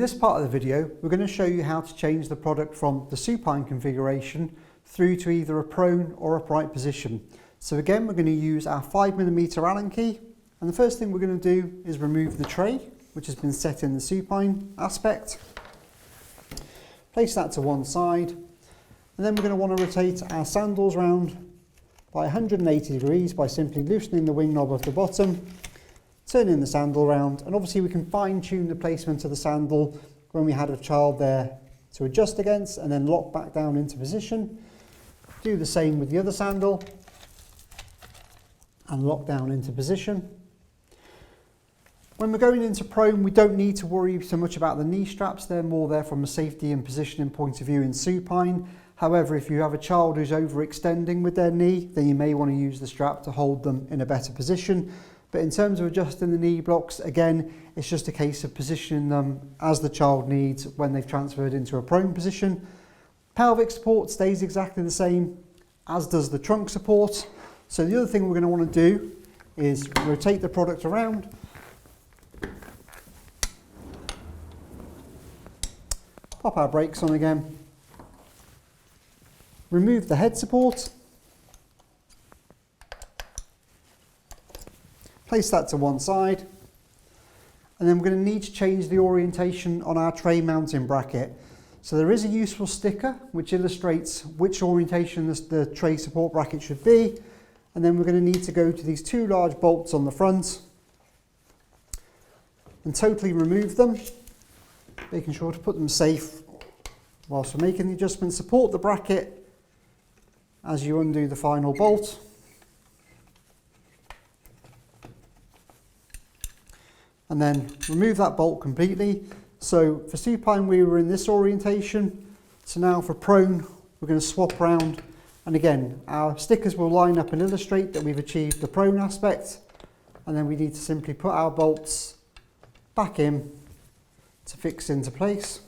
this part of the video, we're going to show you how to change the product from the supine configuration through to either a prone or upright position. So again, we're going to use our 5mm Allen key, and the first thing we're going to do is remove the tray, which has been set in the supine aspect. Place that to one side, and then we're going to want to rotate our sandals round by 180 degrees by simply loosening the wing knob of the bottom, turning the sandal round, and obviously we can fine tune the placement of the sandal when we had a child there to adjust against and then lock back down into position. Do the same with the other sandal and lock down into position. When we're going into prone, we don't need to worry so much about the knee straps. They're more there from a safety and positioning point of view in supine. However, if you have a child who's overextending with their knee, then you may want to use the strap to hold them in a better position. But in terms of adjusting the knee blocks, again, it's just a case of positioning them as the child needs when they've transferred into a prone position. Pelvic support stays exactly the same, as does the trunk support. So the other thing we're going to want to do is rotate the product around. Pop our brakes on again. Remove the head support. Place that to one side, and then we're going to need to change the orientation on our tray mounting bracket. So there is a useful sticker which illustrates which orientation the tray support bracket should be, and then we're going to need to go to these two large bolts on the front and totally remove them, making sure to put them safe whilst we're making the adjustment. Support the bracket as you undo the final bolt. And then remove that bolt completely. So for supine we were in this orientation, so now for prone we're going to swap around, and again our stickers will line up and illustrate that we've achieved the prone aspect, and then we need to simply put our bolts back in to fix into place.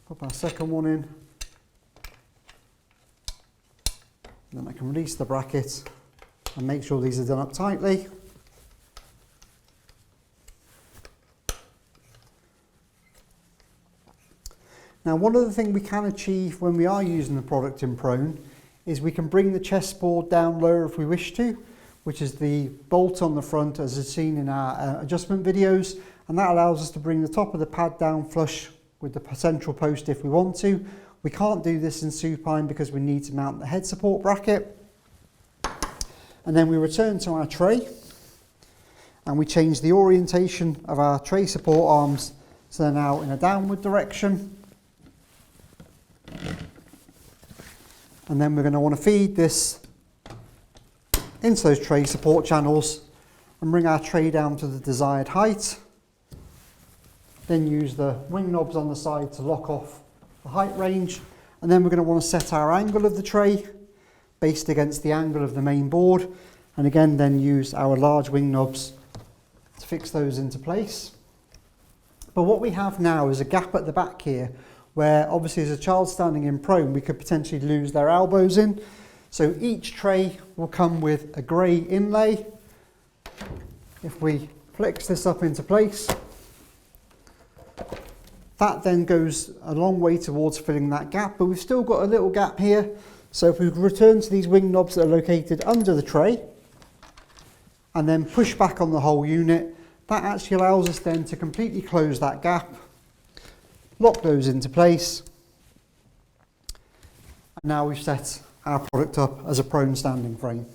Put our second one in, and then I can release the bracket and make sure these are done up tightly. Now, one other thing we can achieve when we are using the product in prone is we can bring the chest board down lower if we wish to, which is the bolt on the front as is seen in our adjustment videos, and that allows us to bring the top of the pad down flush with the central post if we want to. We can't do this in supine because we need to mount the head support bracket. And then we return to our tray and we change the orientation of our tray support arms so they're now in a downward direction. And then we're going to want to feed this into those tray support channels and bring our tray down to the desired height. Then use the wing knobs on the side to lock off the height range. And then we're going to want to set our angle of the tray based against the angle of the main board. And again, then use our large wing knobs to fix those into place. But what we have now is a gap at the back here, where obviously as a child standing in prone, we could potentially lose their elbows in. So each tray will come with a grey inlay. If we flex this up into place, that then goes a long way towards filling that gap, but we've still got a little gap here. So if we return to these wing knobs that are located under the tray and then push back on the whole unit, that actually allows us then to completely close that gap. Lock those into place, and now we've set our product up as a prone standing frame.